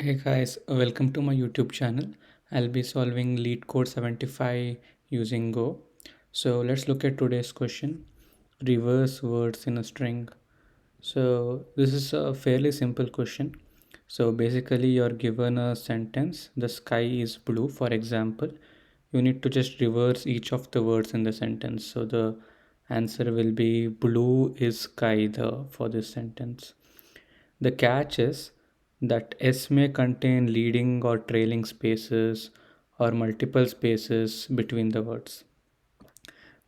Hey guys, welcome to my YouTube channel. I'll be solving LeetCode 75 using Go. So let's look at today's question. Reverse words in a string. So this is a fairly simple question. So basically you're given a sentence, the sky is blue, for example. You need to just reverse each of the words in the sentence. So the answer will be blue is sky for this sentence. The catch is that S may contain leading or trailing spaces or multiple spaces between the words.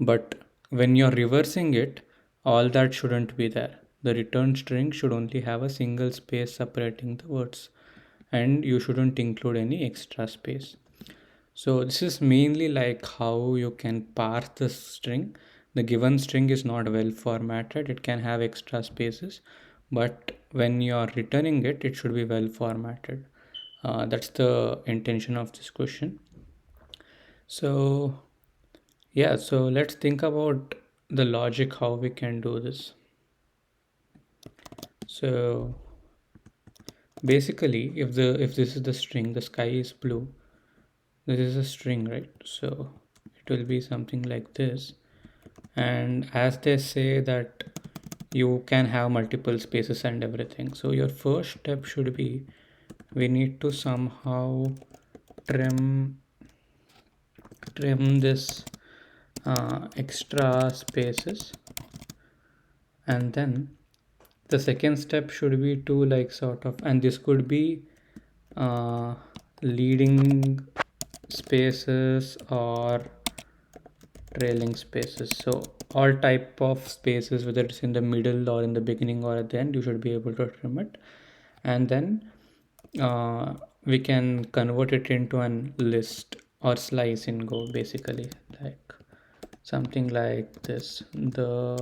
But when you're reversing it, all that shouldn't be there. The return string should only have a single space separating the words, and you shouldn't include any extra space. So this is mainly like how you can parse the string. The given string is not well formatted. It can have extra spaces, but when you are returning it, it should be well formatted. That's the intention of this question. So yeah, so let's think about the logic how we can do this. So basically, if this is the string, the sky is blue. This is a string, right? So it will be something like this. And as they say that you can have multiple spaces and everything, so your first step should be we need to somehow trim this extra spaces, and then the second step should be to like sort of, and this could be uh, leading spaces or trailing spaces. So all type of spaces, whether it's in the middle or in the beginning or at the end, you should be able to trim it. And then we can convert it into an list or slice in Go, basically like something like this. The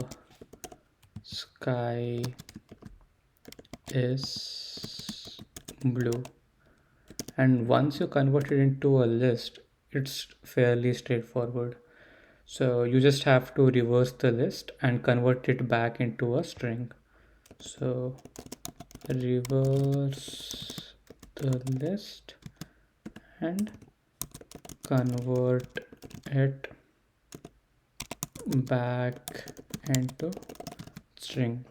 sky is blue, and once you convert it into a list, it's fairly straightforward. So you just have to reverse the list and convert it back into a string. So reverse the list and convert it back into string.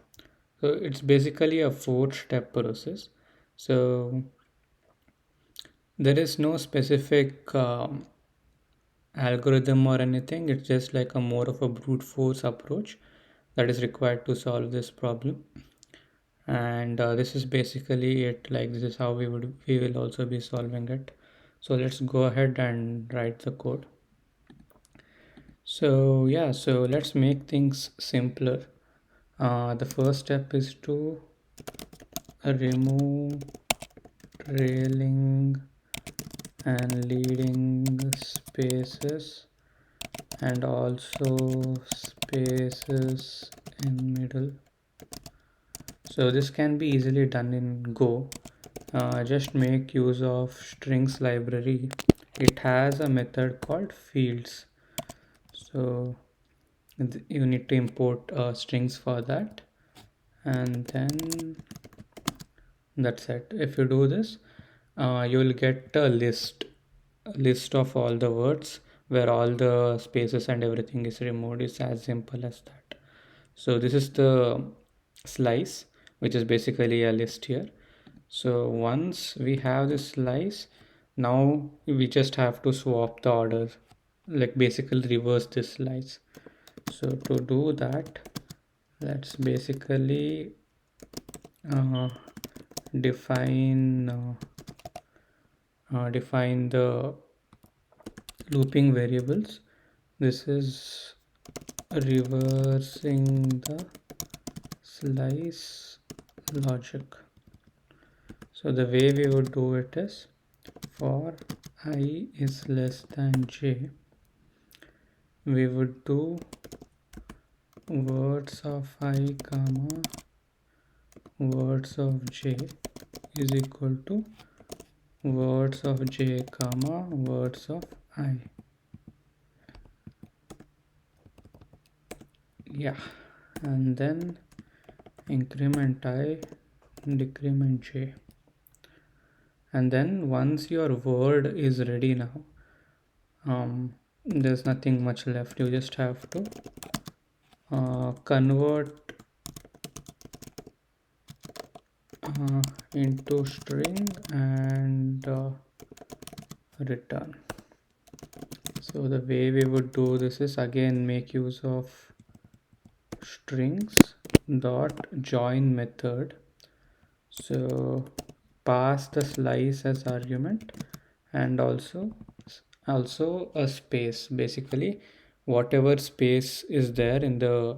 So it's basically a 4-step process. So there is no specific algorithm or anything. It's just like a more of a brute force approach that is required to solve this problem. And this is basically it. Like this is how we will also be solving it. So let's go ahead and write the code. So yeah, so let's make things simpler. The first step is to remove trailing and leading spaces, and also spaces in middle. So this can be easily done in Go. Just make use of strings library. It has a method called fields. So you need to import strings for that, and then that's it. If you do this, you will get a list of all the words where all the spaces and everything is removed. It's as simple as that. So this is the slice, which is basically a list here. So once we have this slice, now we just have to swap the orders, like basically reverse this slice. So to do that, let's basically uh, define define the looping variables. This is reversing the slice logic. So the way we would do it is, for I is less than j, we would do words of I comma words of j is equal to words of j comma words of I. Yeah, and then increment I, decrement j, And then once your word is ready now, there's nothing much left. You just have to convert into string and return. So the way we would do this is again make use of strings dot join method. So pass the slice as argument, and also a space. Basically whatever space is there in the,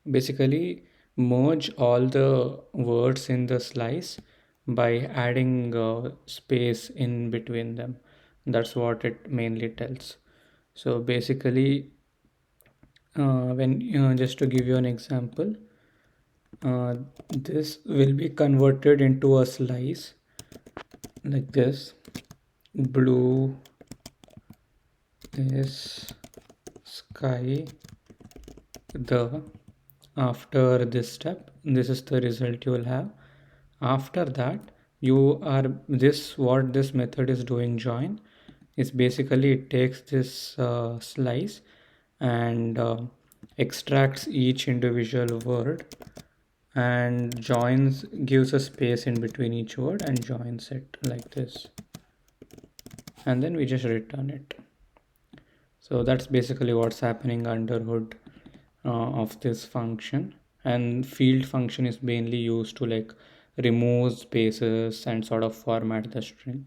basically merge all the words in the slice by adding space in between them. That's what it mainly tells. So basically when just to give you an example, uh, this will be converted into a slice like this. Blue is sky. The After this step, this is the result you will have. After that, you are this what this method is doing, join, is basically it takes this slice and extracts each individual word and joins, gives a space in between each word and joins it like this, and then we just return it. So that's basically what's happening under hood of this function. And field function is mainly used to like remove spaces and sort of format the string.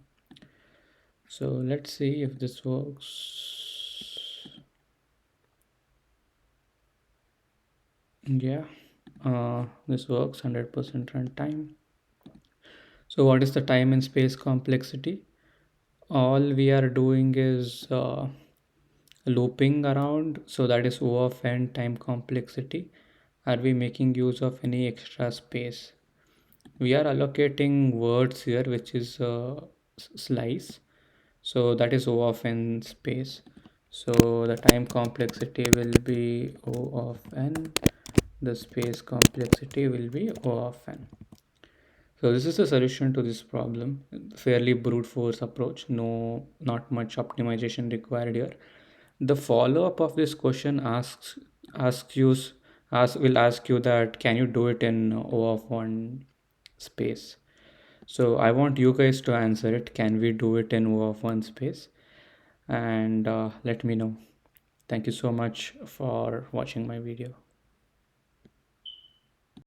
So let's see if this works. Yeah, this works 100% runtime. So what is the time and space complexity? All we are doing is looping around, so that is O of n time complexity. Are we making use of any extra space? We are allocating words here, which is slice, so that is O of n space. So the time complexity will be O of n, the space complexity will be O of n. So this is the solution to this problem. Fairly brute force approach. No, not much optimization required here. The follow up of this question asks you will ask you that can you do it in O of one space. So I want you guys to answer it. Can we do it in O of one space? And let me know. Thank you so much for watching my video.